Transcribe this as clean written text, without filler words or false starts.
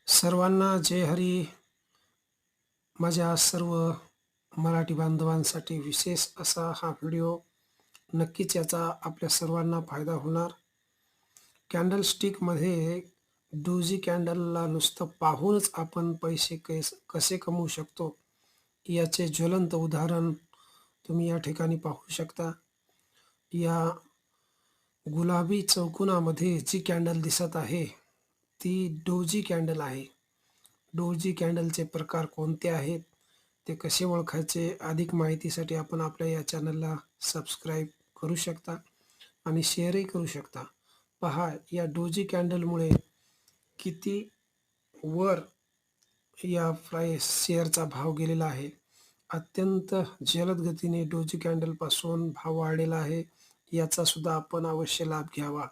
सर्वांना जय हरी. माझ्या सर्व मराठी बांधवांसाठी विशेष असा हा व्हिडिओ. नक्कीच याचा आपल्या सर्वांना फायदा होणार. कॅन्डलस्टिकमध्ये डोजी कॅन्डलला नुसतं पाहूनच आपण पैसे कसे कमवू शकतो याचे ज्वलंत उदाहरण तुम्ही या ठिकाणी पाहू शकता. या गुलाबी चौकोनामध्ये जी कॅन्डल दिसत आहे ती डोजी कॅन्डल आहे. डोजी कॅन्डलचे प्रकार कोणते आहेत, ते कसे ओळखायचे, अधिक माहितीसाठी आपण आपल्या या चॅनलला सबस्क्राईब करू शकता आणि शेअरही करू शकता. पहा, या डोजी कॅन्डलमुळे किती वर या शेअरचा भाव गेलेला आहे. अत्यंत जलद गतीने डोजी कॅन्डलपासून भाव वाढलेला आहे. याचा सुद्धा आपण अवश्य लाभ घ्यावा.